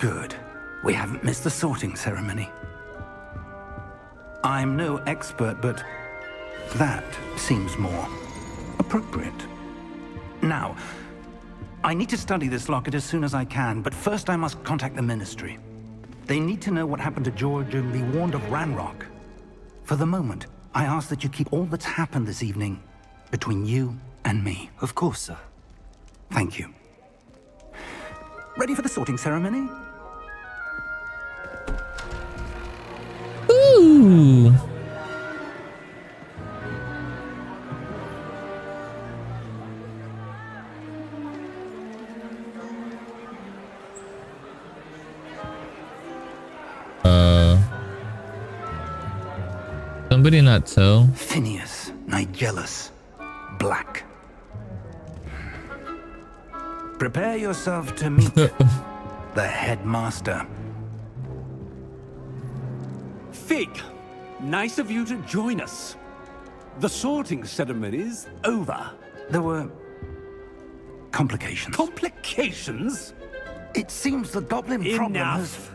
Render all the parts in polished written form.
Good. We haven't missed the sorting ceremony. I'm no expert, but that seems more appropriate. Now, I need to study this locket as soon as I can, but first I must contact the Ministry. They need to know what happened to George and be warned of Ranrock. For the moment, I ask that you keep all that's happened this evening between you and me. Of course, sir. Thank you. Ready for the sorting ceremony? Ooh. Somebody not tell? Phineas, Nigellus, Black. Prepare yourself to meet the headmaster. Fig, nice of you to join us. The sorting ceremony's over. There were complications. Complications? It seems the goblin problem has... Enough.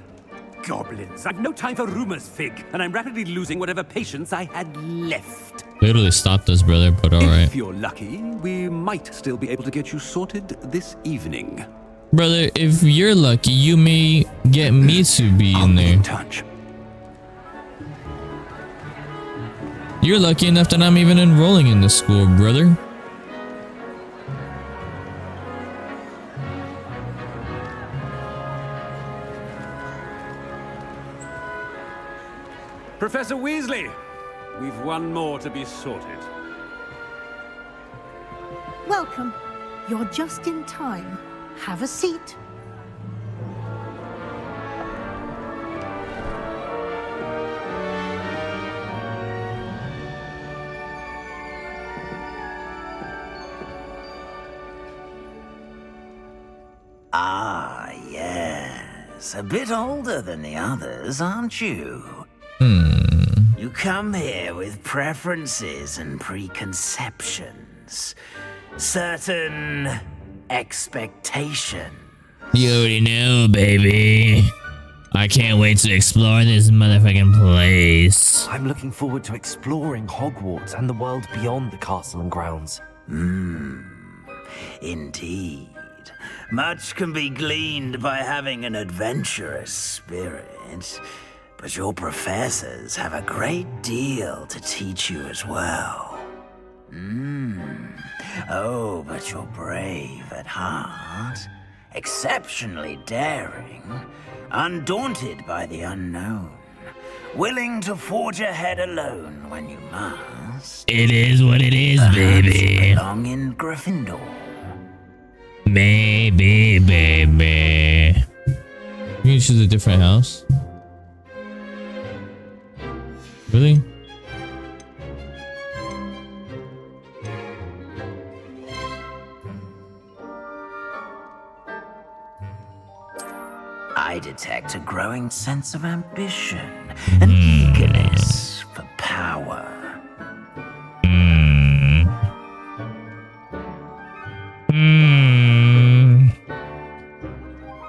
Goblins. I've no time for rumors, Fig, and I'm rapidly losing whatever patience I had left. Literally stopped us, brother, but alright. If you're lucky, we might still be able to get you sorted this evening. Brother, if you're lucky, you may get me to be in there. in touch. You're lucky enough that I'm even enrolling in this school, brother. Professor Weasley, we've one more to be sorted. Welcome. You're just in time. Have a seat. Ah, yes. A bit older than the others, aren't you? You come here with preferences and preconceptions. Certain expectations. You already know, baby. I can't wait to explore this motherfucking place. I'm looking forward to exploring Hogwarts and the world beyond the castle and grounds. Indeed. Much can be gleaned by having an adventurous spirit. But your professors have a great deal to teach you as well. Oh, but you're brave at heart, exceptionally daring, undaunted by the unknown, willing to forge ahead alone when you must. It is what it is, baby. Belong in Gryffindor. Baby, baby. You can choose a different house. Really? I detect a growing sense of ambition, an eagerness for power.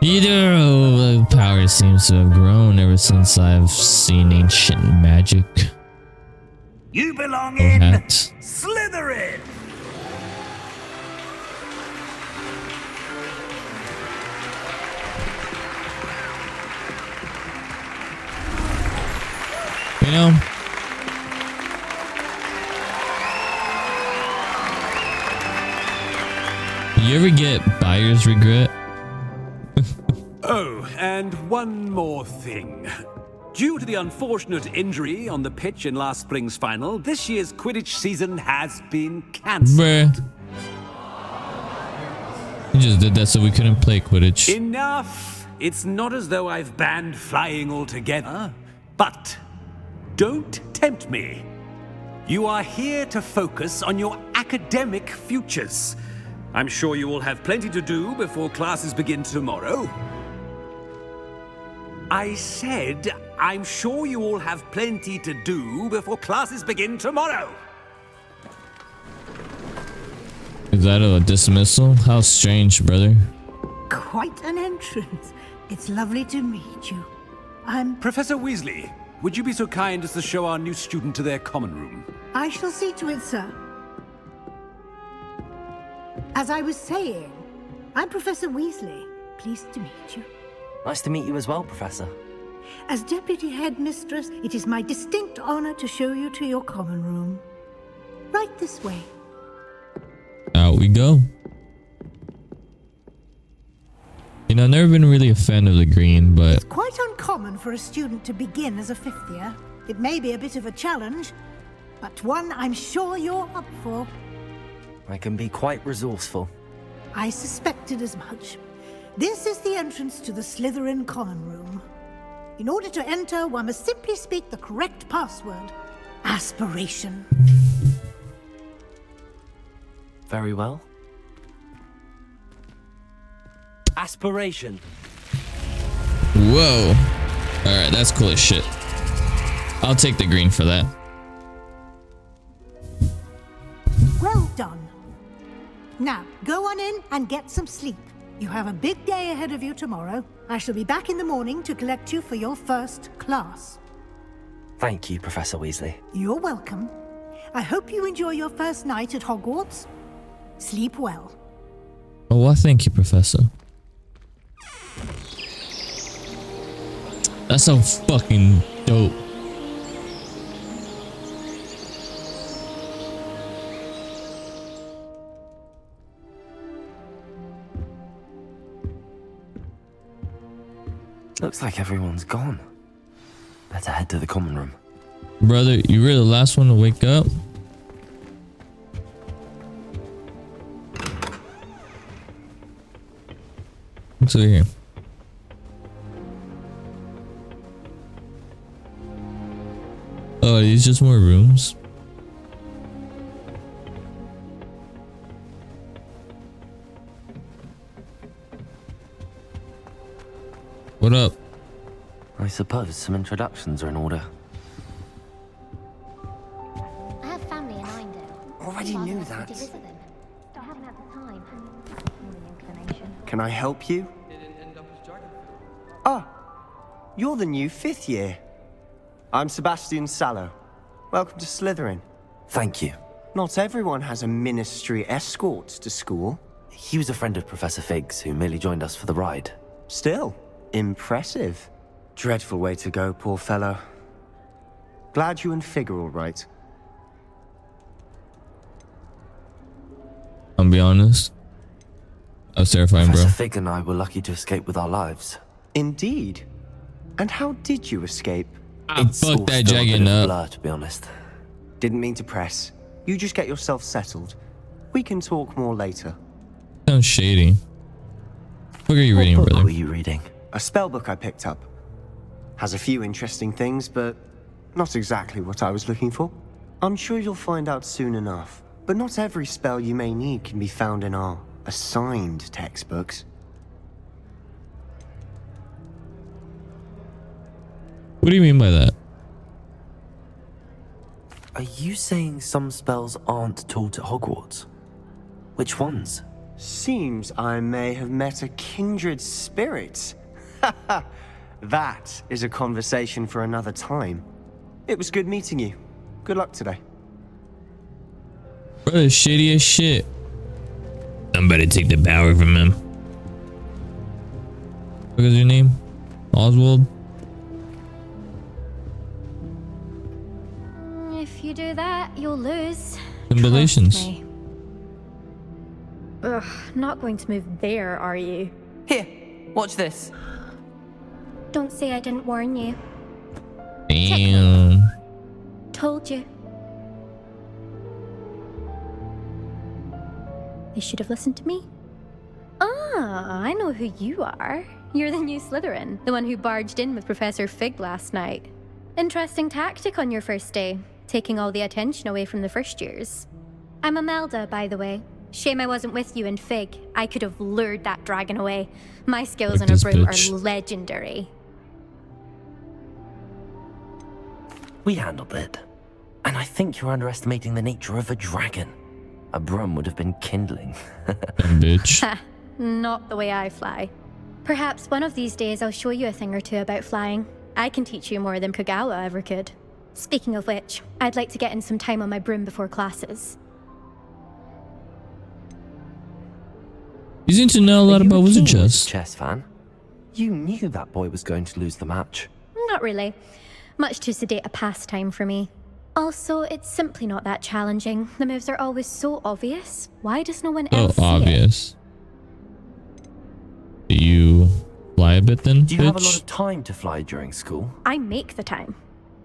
Either of the power seems to have grown ever since I've seen ancient magic. You belong in Hat. Slytherin! You know, you ever get buyer's regret? Oh, and one more thing. Due to the unfortunate injury on the pitch in last spring's final, this year's Quidditch season has been cancelled. Bruh. You just did that so we couldn't play Quidditch. Enough! It's not as though I've banned flying altogether, but don't tempt me. You are here to focus on your academic futures. I'm sure you will have plenty to do before classes begin tomorrow. I said, I'm sure you all have plenty to do before classes begin tomorrow. Is that a dismissal? How strange, brother. Quite an entrance. It's lovely to meet you. Professor Weasley, would you be so kind as to show our new student to their common room? I shall see to it, sir. As I was saying, I'm Professor Weasley. Pleased to meet you. Nice to meet you as well, Professor. As Deputy Headmistress, it is my distinct honor to show you to your common room. Right this way. Out we go. You know, I've never been really a fan of the green, but It's quite uncommon for a student to begin as a fifth year. It may be a bit of a challenge, but one I'm sure you're up for. I can be quite resourceful. I suspected as much. This is the entrance to the Slytherin common room. In order to enter, one must simply speak the correct password. Aspiration. Very well. Aspiration. whoa. Alright, that's cool as shit. I'll take the green for that. Well done. Now, go on in and get some sleep. You have a big day ahead of you tomorrow. I shall be back in the morning to collect you for your first class. Thank you, Professor Weasley. You're welcome. I hope you enjoy your first night at Hogwarts. Sleep well. Oh, well, thank you, Professor. That's so fucking dope. Looks like everyone's gone. Better head to the common room. Brother, you were the last one to wake up? What's over here? Oh, are these just more rooms? What up? I suppose some introductions are in order. I have family in Arndale. Already Father knew asked me that. to visit them. I haven't had the time. Only inclination. Can I help you? Ah, you're the new 5th year. I'm Sebastian Sallow. Welcome to Slytherin. Thank you. Not everyone has a ministry escort to school. He was a friend of Professor Fig's who merely joined us for the ride. Still, impressive. Dreadful way to go, poor fellow. Glad you and Fig are all right. I'll be honest. I was terrifying, bro. Professor Fig and I were lucky to escape with our lives. Indeed. And how did you escape? It's all Fuck that still a bit jagging of a up. blur, to be honest. Didn't mean to press. You just get yourself settled. We can talk more later. Sounds shady. What are you reading, What book brother? were you reading? A spell book I picked up. Has a few interesting things, but not exactly what I was looking for. I'm sure you'll find out soon enough. But not every spell you may need can be found in our assigned textbooks. What do you mean by that? Are you saying some spells aren't taught at Hogwarts? Which ones? Seems I may have met a kindred spirit. That is a conversation for another time. It was good meeting you. Good luck today. Brother, shady as shit. I'm about to take the power from him. What is your name? Oswald? If you do that, you'll lose. Congratulations. Trust me. Ugh, not going to move there, are you? Here, watch this. Don't say I didn't warn you. Damn. Told you. They should have listened to me. Ah, I know who you are. You're the new Slytherin, the one who barged in with Professor Fig last night. Interesting tactic on your first day, taking all the attention away from the first years. I'm Imelda, by the way. Shame I wasn't with you in Fig. I could have lured that dragon away. My skills Like on a this broom bitch. are legendary. We handled it. And I think you're underestimating the nature of a dragon. A broom would have been kindling. Dumb bitch. Ha, not the way I fly. Perhaps one of these days I'll show you a thing or two about flying. I can teach you more than Kagawa ever could. Speaking of which, I'd like to get in some time on my broom before classes. You seem to know a lot about wizard chess. Chess fan. You knew that boy was going to lose the match. Not really. Much too sedate a pastime for me. Also, it's simply not that challenging. The moves are always so obvious. Why does no one else see obvious. Do you fly a bit then? Do you have a lot of time to fly during school? I make the time.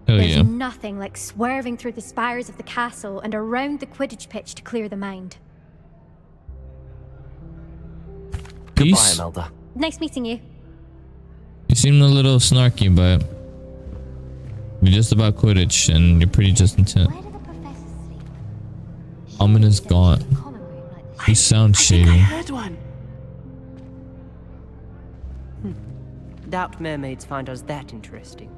Oh There's yeah. nothing like swerving through the spires of the castle and around the Quidditch pitch to clear the mind. Peace. Goodbye, Imelda. Nice meeting you. You seem a little snarky, but you're just about Quidditch and you're pretty just intent. Ominous gaunt. You sound shady. I heard one. Doubt mermaids find us that interesting.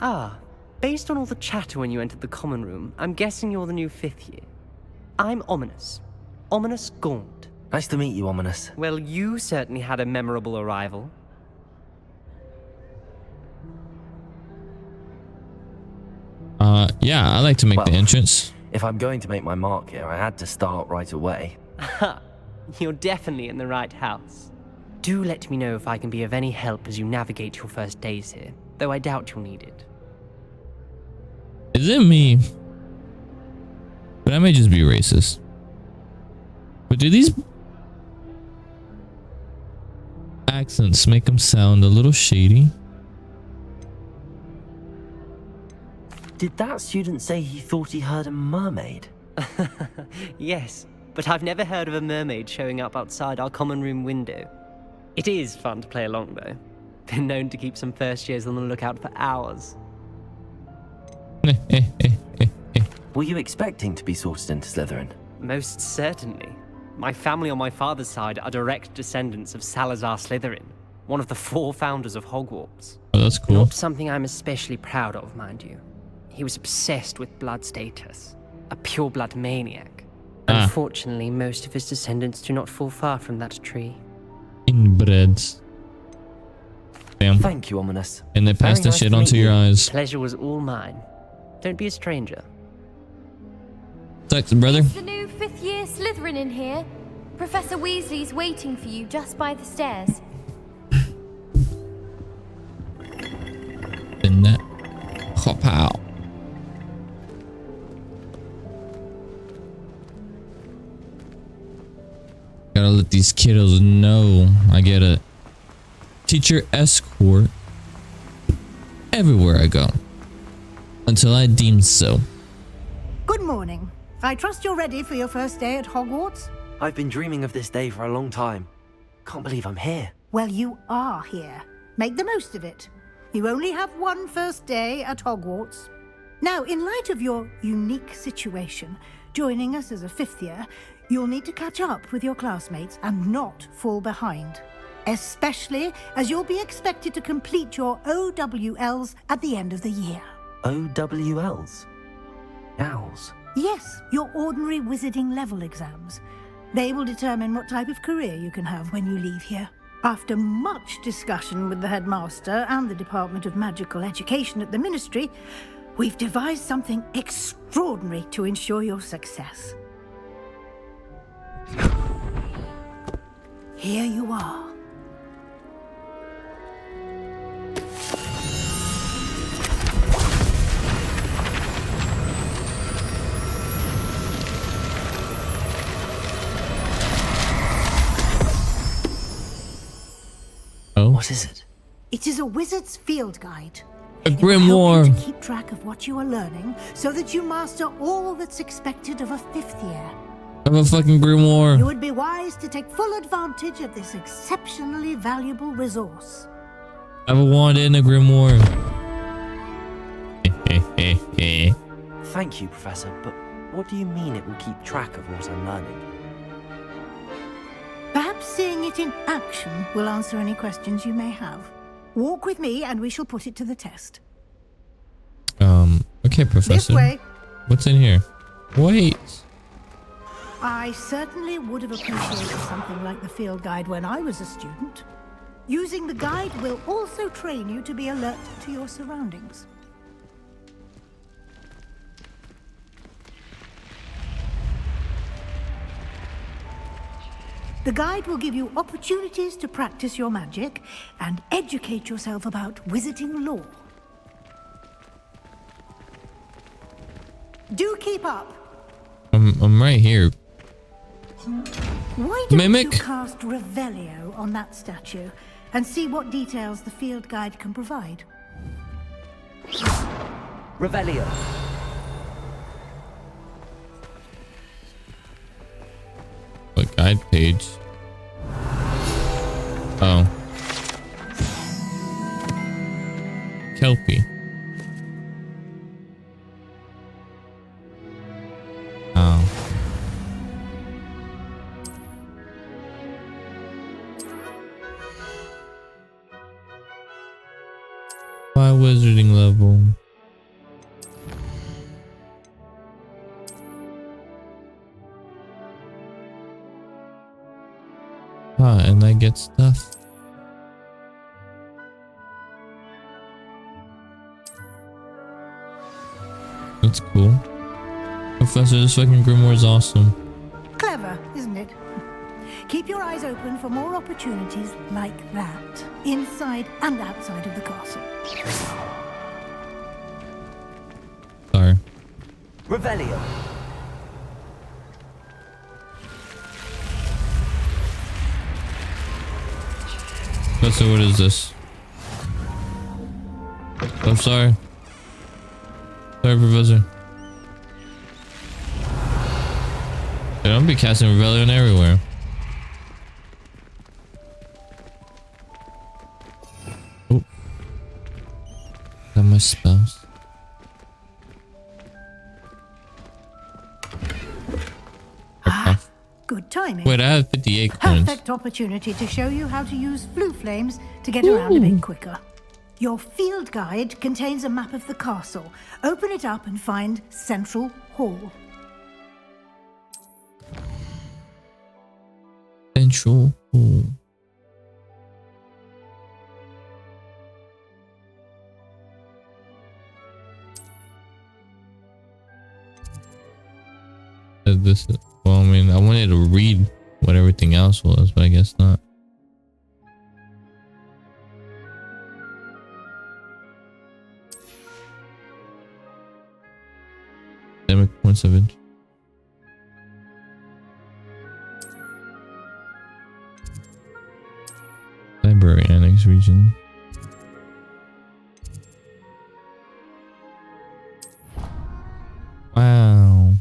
Ah, based on all the chatter when you entered the common room, I'm guessing you're the new 5th year. I'm Ominous. Ominous Gaunt. Nice to meet you, Ominous. Well, you certainly had a memorable arrival. Yeah, I like to make the entrance. If I'm going to make my mark here, I had to start right away. Ha! You're definitely in the right house. Do let me know if I can be of any help as you navigate your first days here, though I doubt you'll need it. Is it me? But I may just be racist. But do these accents make them sound a little shady? Did that student say he thought he heard a mermaid? Yes, but I've never heard of a mermaid showing up outside our common room window. It is fun to play along, though. Been known to keep some first years on the lookout for hours. Were you expecting to be sorted into Slytherin? Most certainly. My family on my father's side are direct descendants of Salazar Slytherin, one of the 4 founders of Hogwarts. Oh, that's cool. Not something I'm especially proud of, mind you. He was obsessed with blood status, a pure-blood maniac. Unfortunately, most of his descendants do not fall far from that tree. Inbreds. Damn. Thank you, Ominous. And they passed the Very nice shit to onto meet your you. eyes. Pleasure was all mine. Don't be a stranger. Thanks, brother. Is the new 5th year Slytherin in here? Professor Weasley's waiting for you just by the stairs. In that. Hop out. Gotta let these kiddos know I get a teacher escort everywhere I go. Until I deem so. Good morning. I trust you're ready for your first day at Hogwarts? I've been dreaming of this day for a long time. Can't believe I'm here. Well, you are here. Make the most of it. You only have one first day at Hogwarts. Now, in light of your unique situation, joining us as a 5th year, you'll need to catch up with your classmates and not fall behind. Especially as you'll be expected to complete your OWLs at the end of the year. OWLs? Owls? Yes, your ordinary wizarding level exams. They will determine what type of career you can have when you leave here. After much discussion with the headmaster and the Department of Magical Education at the Ministry, we've devised something extraordinary to ensure your success. Here you are. Oh? What is it? It is a wizard's field guide. A It will help grimoire. you to keep track of what you are learning so that you master all that's expected of a 5th year. I have a fucking You grimoire. would be wise to take full advantage of this exceptionally valuable resource. I have a wand and a grimoire. Thank you, Professor, but what do you mean it will keep track of what I'm learning? Perhaps seeing it in action will answer any questions you may have. Walk with me and we shall put it to the test. Okay, This Professor. way. What's in here? Wait. I certainly would have appreciated something like the field guide when I was a student. Using the guide will also train you to be alert to your surroundings. The guide will give you opportunities to practice your magic and educate yourself about wizarding lore. Do keep up. I'm right here. Why don't Mimic? you cast Revelio on that statue and see what details the field guide can provide? Revelio. What guide page? Oh. Kelpie. Oh. By wizarding level. And I get stuff. That's cool. Professor, this fucking grimoire is awesome. Clever, isn't it? Keep your eyes open for more opportunities like that, inside and outside of the castle. Sorry. Revelio. Professor, what is this? I'm sorry. Sorry, Professor. Dude, I'm be casting Rebellion everywhere. Oh. Got my spells. Good timing. Wait, I have 58 coins. Perfect opportunity to show you how to use flue flames to get around a bit quicker. Your field guide contains a map of the castle. Open it up and find Central Hall. Central Hall. This is, well, I mean, I wanted to read what everything else was, but I guess not. Academic points of it. Library Annex region. Wow.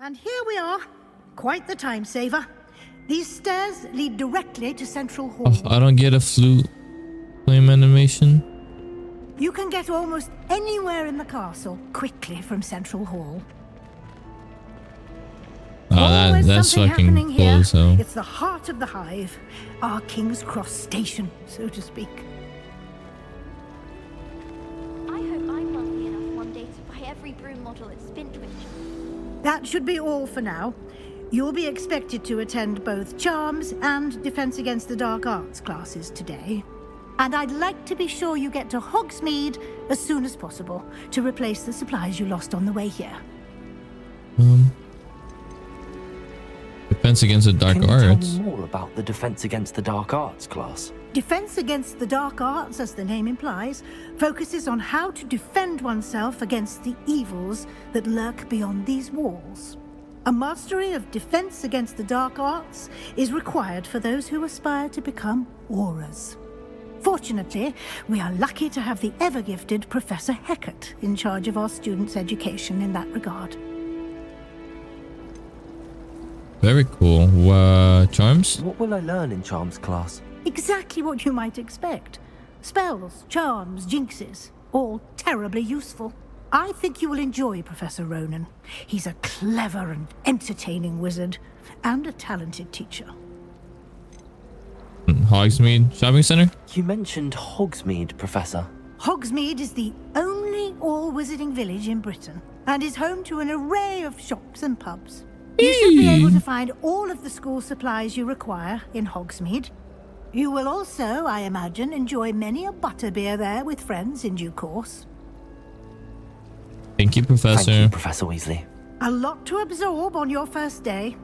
And here we are. Quite the time saver. These stairs lead directly to Central Hall. Oh, I don't get a flute flame animation. You can get almost anywhere in the castle quickly from Central Hall. Oh, Always that's something fucking happening cool, here. so. It's the heart of the hive. Our King's Cross station, so to speak. I hope I'm wealthy enough one day to buy every broom model at Spintwich. That should be all for now. You'll be expected to attend both Charms and Defense Against the Dark Arts classes today. And I'd like to be sure you get to Hogsmeade as soon as possible to replace the supplies you lost on the way here. Defense Against the Dark Can you Arts. tell me more about the Defense Against the Dark Arts class? Defense Against the Dark Arts, as the name implies, focuses on how to defend oneself against the evils that lurk beyond these walls. A mastery of Defense Against the Dark Arts is required for those who aspire to become auras. Fortunately, we are lucky to have the ever-gifted Professor Hecat in charge of our students' education in that regard. Very cool. Charms? What will I learn in Charms class? Exactly what you might expect. Spells, charms, jinxes, all terribly useful. I think you will enjoy Professor Ronan. He's a clever and entertaining wizard, and a talented teacher. Hogsmeade Shopping Center? You mentioned Hogsmeade, Professor. Hogsmeade is the only all-wizarding village in Britain, and is home to an array of shops and pubs. You should be able to find all of the school supplies you require in Hogsmeade. You will also, I imagine, enjoy many a butterbeer there with friends in due course. Thank you, Professor. Thank you, Professor Weasley. A lot to absorb on your first day,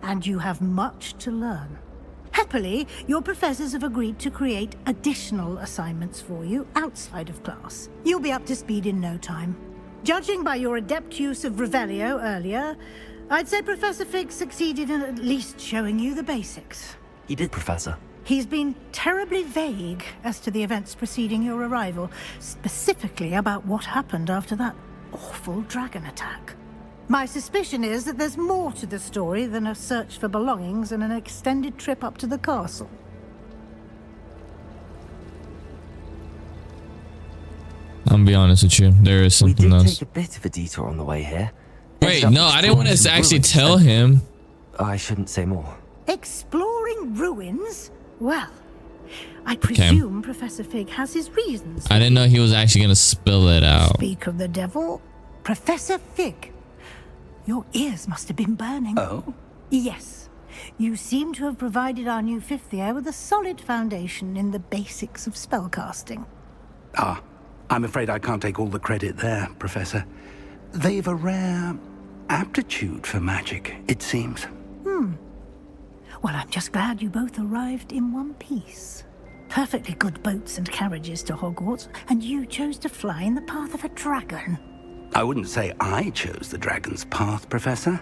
and you have much to learn. Happily, your professors have agreed to create additional assignments for you outside of class. You'll be up to speed in no time. Judging by your adept use of Revelio earlier, I'd say Professor Fig succeeded in at least showing you the basics. He did, Professor. He's been terribly vague as to the events preceding your arrival, specifically about what happened after that awful dragon attack. My suspicion is that there's more to the story than a search for belongings and an extended trip up to the castle. I'll be honest with you. There is something We did else. take a bit of a detour on the way here. Wait, Ended up no, I didn't want exploring to some actually ruins tell then. him. I shouldn't say more. Exploring ruins? Well, I presume Professor Fig has his reasons. I didn't know he was actually going to spill it out. Speak of the devil, Professor Fig. Your ears must have been burning. Oh? Yes. You seem to have provided our new fifth year with a solid foundation in the basics of spellcasting. Ah, I'm afraid I can't take all the credit there, Professor. They've a rare aptitude for magic, it seems. Well, I'm just glad you both arrived in one piece. Perfectly good boats and carriages to Hogwarts, and you chose to fly in the path of a dragon. I wouldn't say I chose the dragon's path, Professor.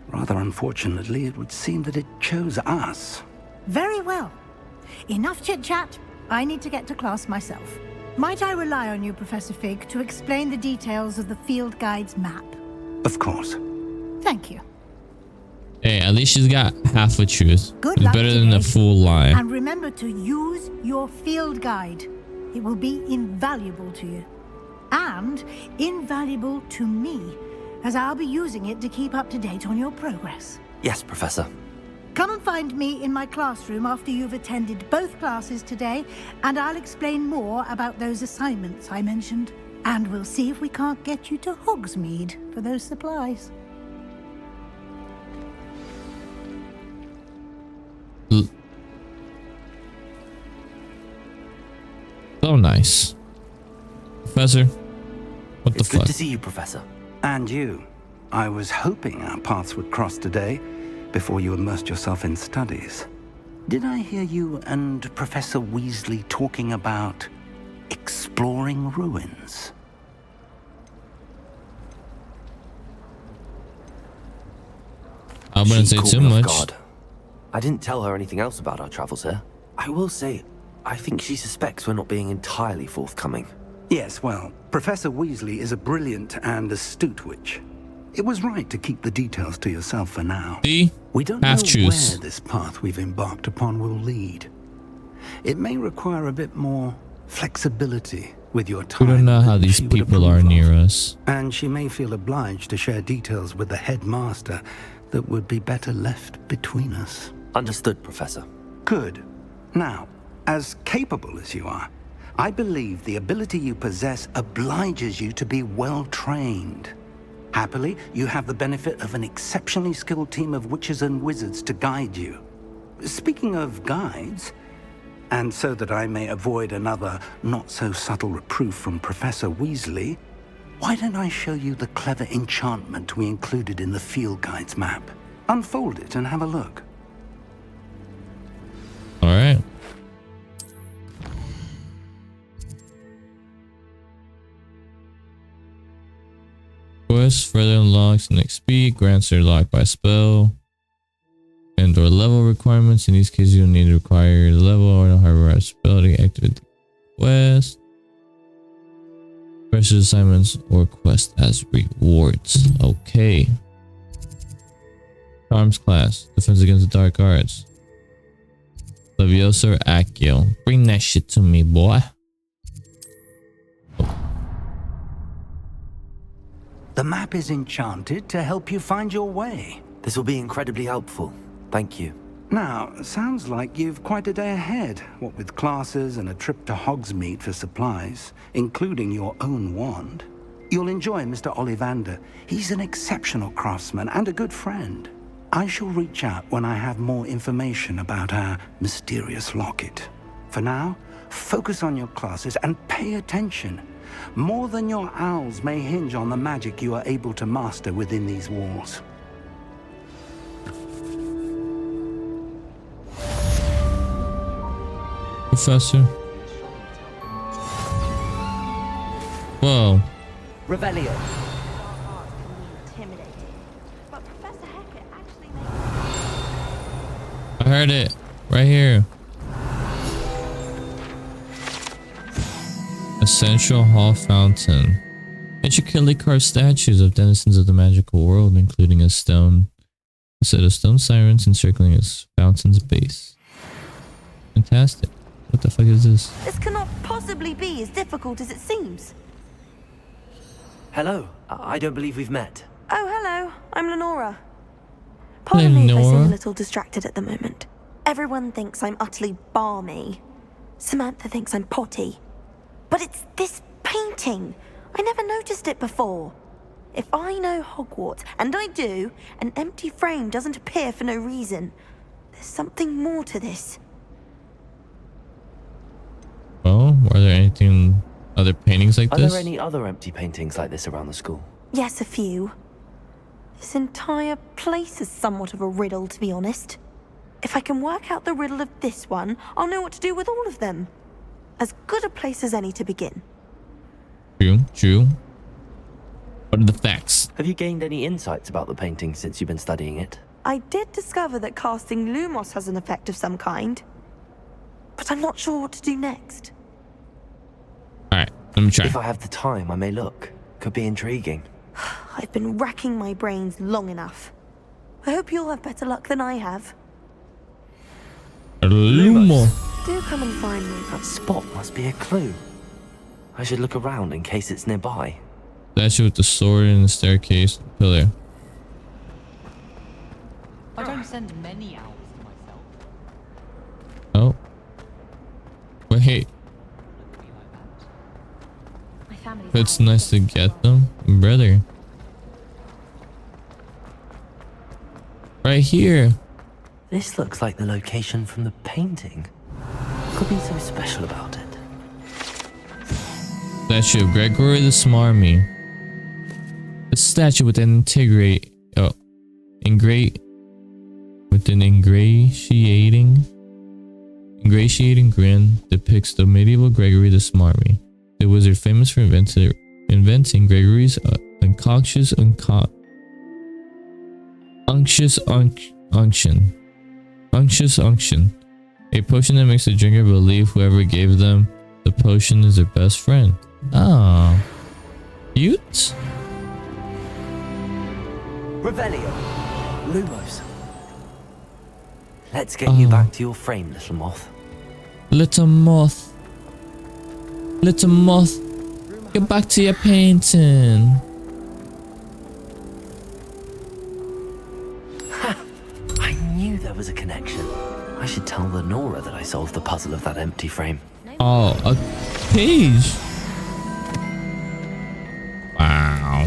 Rather unfortunately, it would seem that it chose us. Very well. Enough chit-chat. I need to get to class myself. Might I rely on you, Professor Fig, to explain the details of the field guide's map? Of course. Thank you. Hey, at least she's got half a truth. Good It's luck better than a today. full lie. And remember to use your field guide. It will be invaluable to you. And invaluable to me, as I'll be using it to keep up to date on your progress. Yes, Professor. Come and find me in my classroom after you've attended both classes today, and I'll explain more about those assignments I mentioned. And we'll see if we can't get you to Hogsmeade for those supplies. So nice. Professor, what the It's good fuck? to see you, Professor. And you. I was hoping our paths would cross today, before you immersed yourself in studies. Did I hear you and Professor Weasley talking about exploring ruins? I wouldn't She say caught too me off much. guard. I didn't tell her anything else about our travels here. I will say, I think she suspects we're not being entirely forthcoming. Yes, well, Professor Weasley is a brilliant and astute witch. It was right to keep the details to yourself for now. See? We don't Half know truths. where this path we've embarked upon will lead. It may require a bit more flexibility with your We time. don't know how than these she would people are approve of. near us. And she may feel obliged to share details with the headmaster that would be better left between us. Understood, Professor. Good. Now, as capable as you are, I believe the ability you possess obliges you to be well trained. Happily, you have the benefit of an exceptionally skilled team of witches and wizards to guide you. Speaking of guides, and so that I may avoid another not-so-subtle reproof from Professor Weasley, why don't I show you the clever enchantment we included in the field guide's map? Unfold it and have a look. All right. Quest further unlocks an XP, grants are locked by spell, and or level requirements. In these cases, you'll need to require the level or the hardware spell to activate the quest. Special assignments or quest as rewards. Okay. Charms class, defense against the dark arts. Leviosa or Accio. Bring that shit to me, boy. The map is enchanted to help you find your way. This will be incredibly helpful. Thank you. Now, sounds like you've quite a day ahead, what with classes and a trip to Hogsmeade for supplies, including your own wand. You'll enjoy Mr. Ollivander. He's an exceptional craftsman and a good friend. I shall reach out when I have more information about our mysterious locket. For now, focus on your classes and pay attention. More than your owls may hinge on the magic you are able to master within these walls. Professor. Whoa. Revelio. I heard it. Right here. A central hall fountain. Intricately carved statues of denizens of the magical world, including a set of stone sirens encircling its fountain's base. Fantastic. What the fuck is this? This cannot possibly be as difficult as it seems. Hello. I don't believe we've met. Oh, hello. I'm Lenora. Pardon me if I seem a little distracted at the moment. Everyone thinks I'm utterly balmy. Samantha thinks I'm potty. But it's this painting. I never noticed it before. If I know Hogwarts, and I do, an empty frame doesn't appear for no reason. There's something more to this. Well, are there other paintings like this? Are there any other empty paintings like this around the school? Yes, a few. This entire place is somewhat of a riddle, to be honest. If I can work out the riddle of this one, I'll know what to do with all of them. As good a place as any to begin. True. What are the facts? Have you gained any insights about the painting since you've been studying it? I did discover that casting Lumos has an effect of some kind. But I'm not sure what to do next. Alright, let me try. If I have the time, I may look. Could be intriguing. I've been racking my brains long enough. I hope you'll have better luck than I have. Lumos. Do come and find me. That spot must be a clue. I should look around in case it's nearby. Statue with the sword and the staircase pillar. I don't send many owls to myself. Oh. Wait. It's nice to get them, brother. Right here. This looks like the location from the painting. Could be so special about it. Statue of Gregory the Smarmy. A statue with an ingratiating grin depicts the medieval Gregory the Smarmy, the wizard famous for inventing Gregory's unctuous unction, a potion that makes the drinker believe whoever gave them the potion is their best friend. Ah, cute. Revelio. Lumos. Let's get you back to your frame, little moth. Little moth. Little moth. Get back to your painting. Ha! I knew there was a connection. I should tell Lenora that I solved the puzzle of that empty frame. Oh, a page. Wow.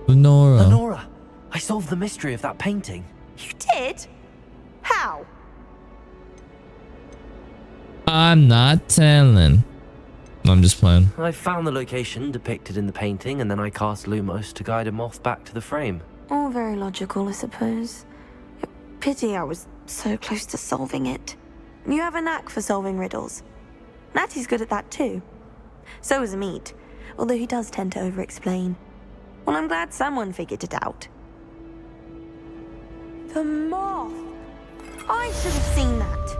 Lenora, I solved the mystery of that painting. You did? How? I'm not telling. I'm just playing. I found the location depicted in the painting, and then I cast Lumos to guide a moth back to the frame. All very logical, I suppose. Pity I was so close to solving it. You have a knack for solving riddles. Natty's good at that too. So is Amit, although he does tend to over-explain. Well, I'm glad someone figured it out. The moth! I should have seen that.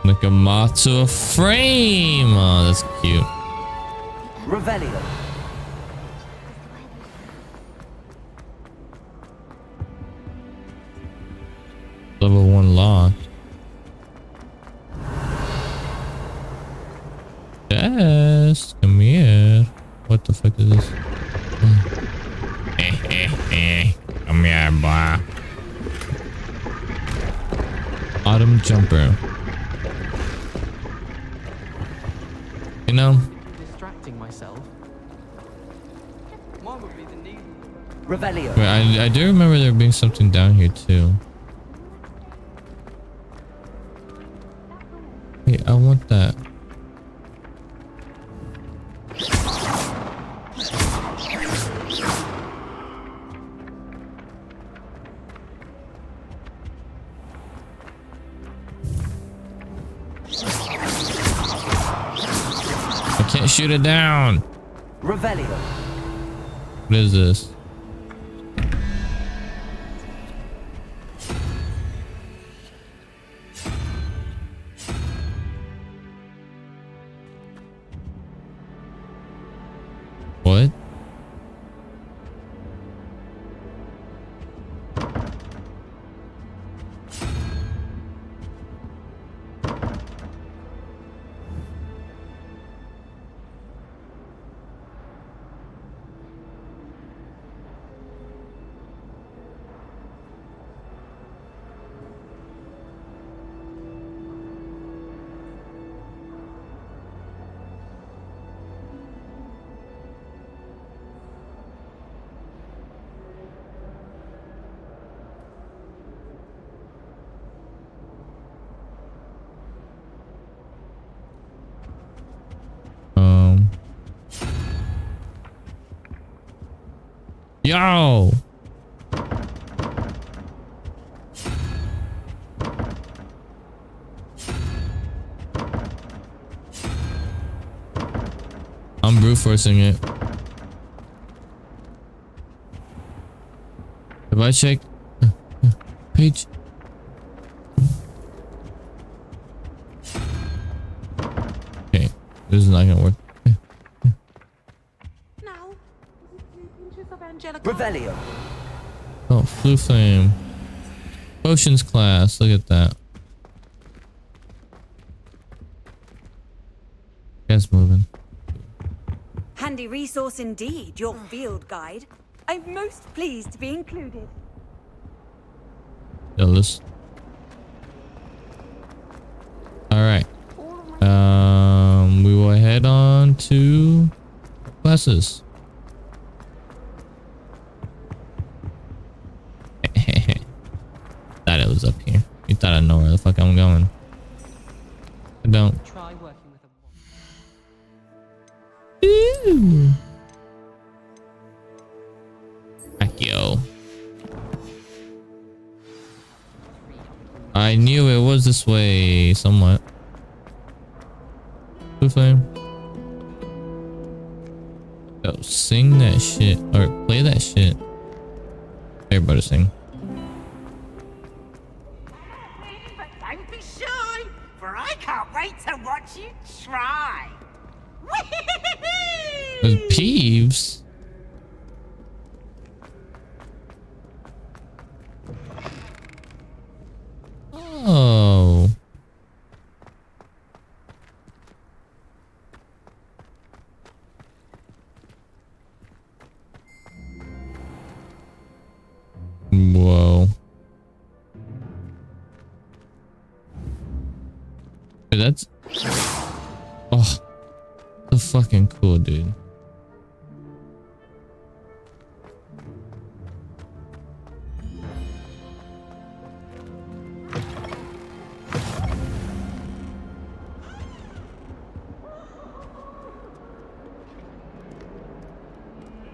Like a moth to a frame. Oh, that's cute. Revelio. Level 1 lock. Yes, come here. What the fuck is this? Come here, boy. Autumn jumper. You know? Distracting myself. Mine would be the needle. Revelio. Wait, I do remember there being something down here too. Hey, I want that. I can't shoot it down. Revelio. What is this? What? Yo! I'm brute forcing it. Have I checked? Page. Okay, this is not gonna work. Revelio. Oh, blue flame. Potions class. Look at that. Guys moving. Handy resource indeed, your field guide. I'm most pleased to be included. Jealous. Alright. We will head on to classes. Thought it was up here. You thought I know where the fuck I'm going. I don't. Try working with a Ooh. Heck yo. I knew it was this way somewhat. Blue flame. Yo, sing that shit. Or play that shit. Everybody sing. Don't be shy, for I can't wait to watch you try. With Peeves. Oh. Whoa. Dude, that's... Oh. So fucking cool, dude.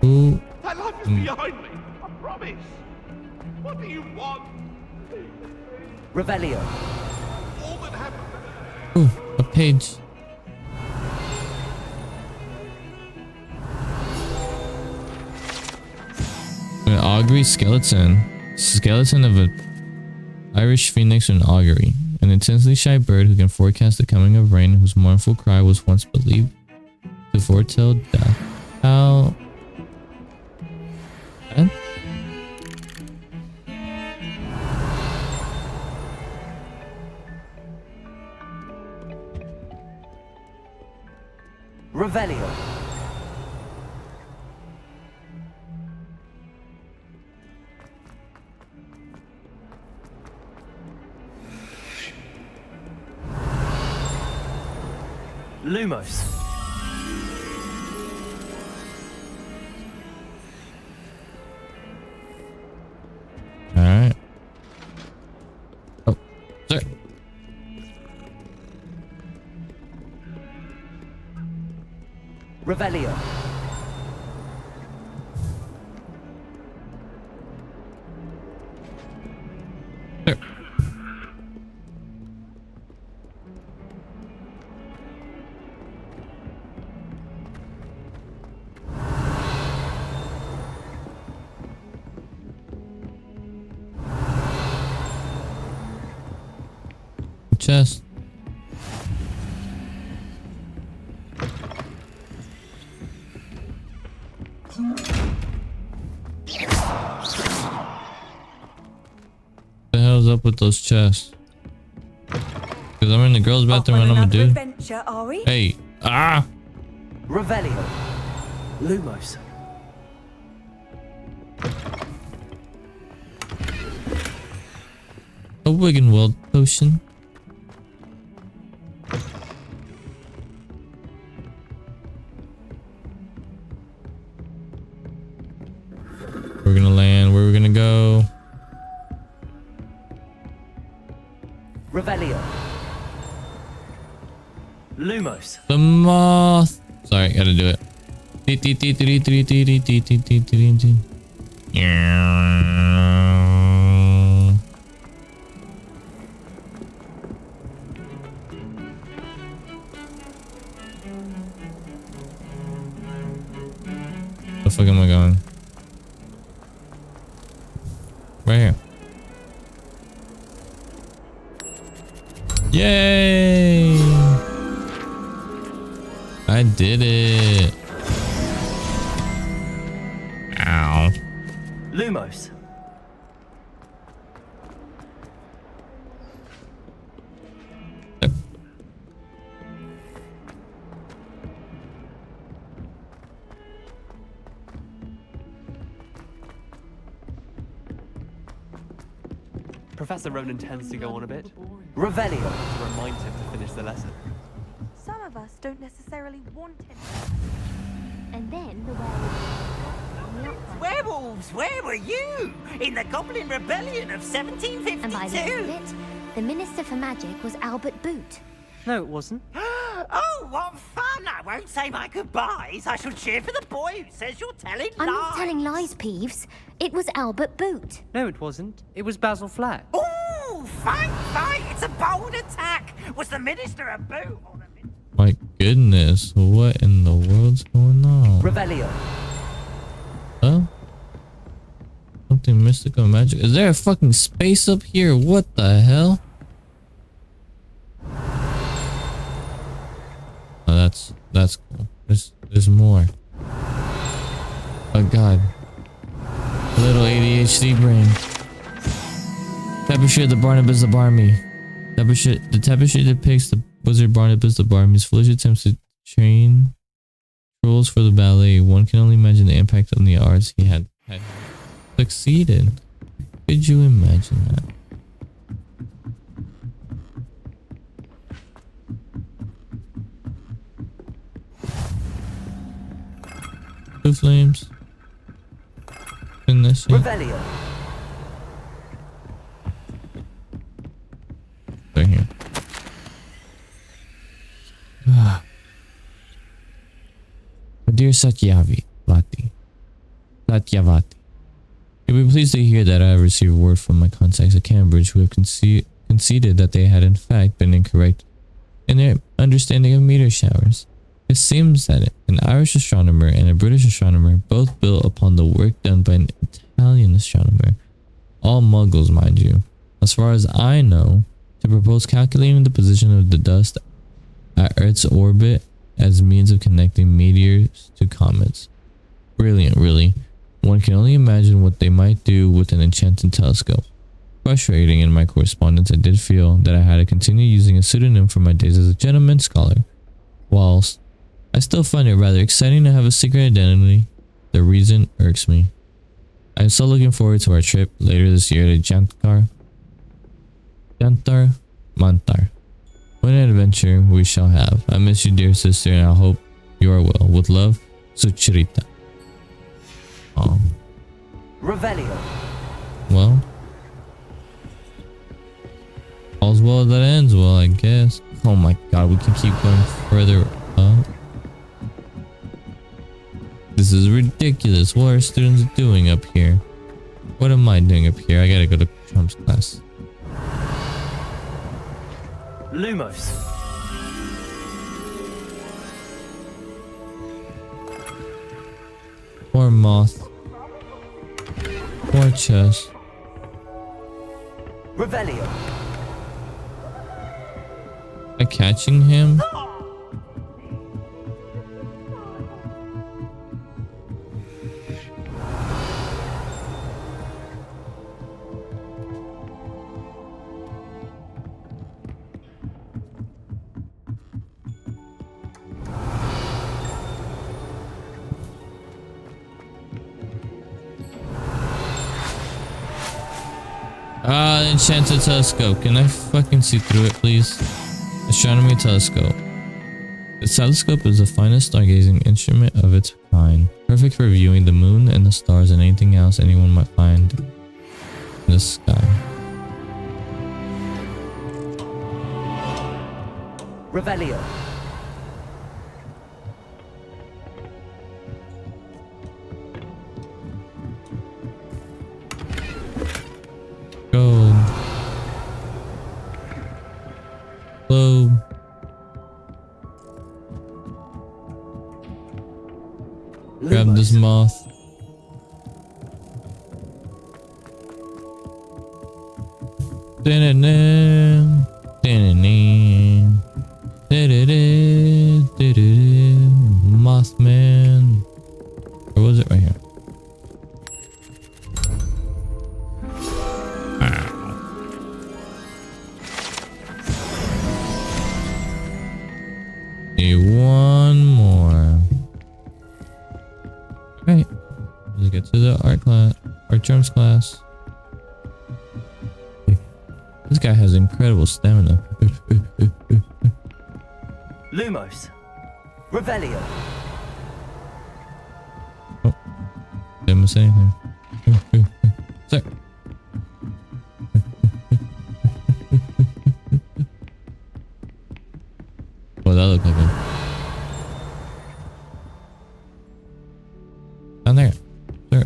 Ooh. That life is behind me, I promise. What do you want? Revelio. All that happened. Ooh, a page. An augury skeleton. Skeleton of an Irish phoenix and augury. An intensely shy bird who can forecast the coming of rain, whose mournful cry was once believed to foretell death. How... What? Revelio. Lumos. Revelio. There. Chest. The hell's up with those chests? Because I'm in the girls' bathroom and I'm a dude. Adventure, are we? Hey, ah! Revelio. Lumos. A Wiggenweld potion. We're gonna land. Where we're gonna go? Revelio. Lumos. The moth. Sorry, gotta do it. The fuck am I going? Right here. Yay! I did it. Ow. Lumos. Professor Ronan tends to go on a bit. Revelio. To remind him to finish the lesson. Some of us don't necessarily want him. And then the Werewolves, where were you? In the Goblin Rebellion of 1752? And by the end of it, the Minister for Magic was Albert Boot. No, it wasn't. Oh, what fun! I won't say my goodbyes. I shall cheer for the boy who says you're telling I'm lies. not telling lies, Peeves. It was Albert Boot. No, it wasn't. It was Basil Flack. Ooh, fight! It's a bold attack. Was the Minister a boot? Or the My goodness, what in the world's going on? Revelio. Huh? Something mystical magic. Is there a fucking space up here? What the hell? Oh, that's cool. There's more. Oh god. Little ADHD brain. Tapestry of the Barnabas the Barmy. The tapestry depicts the wizard Barnabas the Barmy's foolish attempts to train trolls for the ballet. One can only imagine the impact on the arts he had succeeded. Could you imagine that? Two flames. In this shit. Revelio. Right here. My dear Satyavati, you'll be pleased to hear that I have received word from my contacts at Cambridge who have conceded that they had in fact been incorrect in their understanding of meteor showers. It seems that an Irish astronomer and a British astronomer both built upon the work done by an Italian astronomer, all muggles mind you, as far as I know, to propose calculating the position of the dust at Earth's orbit as means of connecting meteors to comets. Brilliant, really. One can only imagine what they might do with an enchanted telescope. Frustrating in my correspondence, I did feel that I had to continue using a pseudonym for my days as a gentleman scholar. Whilst I still find it rather exciting to have a secret identity, the reason irks me. I am so looking forward to our trip later this year to Jantar Mantar. What an adventure we shall have. I miss you, dear sister, and I hope you are well. With love, Sucharita. Revelio. Well, all's well that ends well, I guess. Oh my god, we can keep going further up. This is ridiculous. What are students doing up here? What am I doing up here? I gotta go to Trump's class. Lumos. More moth. More chest. Revelio. Am I catching him? Enchanted telescope. Can I fucking see through it, please? Astronomy telescope. The telescope is the finest stargazing instrument of its kind. Perfect for viewing the moon and the stars and anything else anyone might find in the sky. Revelio. Gold. Globe. Grab this moth. Mothman. Or was it right here? Need one more. Alright. Let's get to the art class. Art germs class. This guy has incredible stamina. Lumos. Revelio. Oh. Didn't miss anything. Sir. What that look like? Down there. Sir.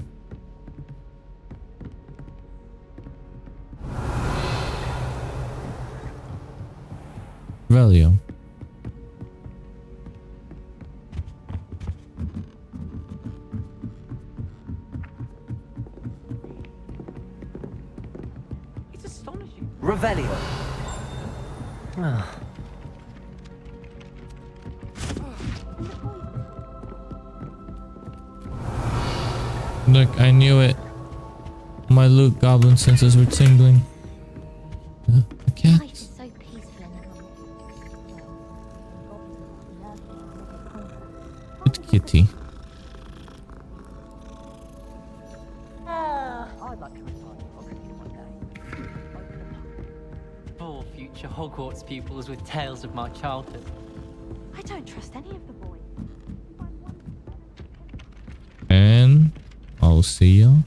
Revelio. It's astonishing. Revelio. Look, I knew it. My loot goblin senses were tingling. A cat. Life is so peaceful in the Good kitty. I'd like to retire Hogwarts one day. For future Hogwarts pupils with tales of my childhood. I don't trust any of the boys. And I'll see y'all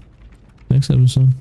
next episode.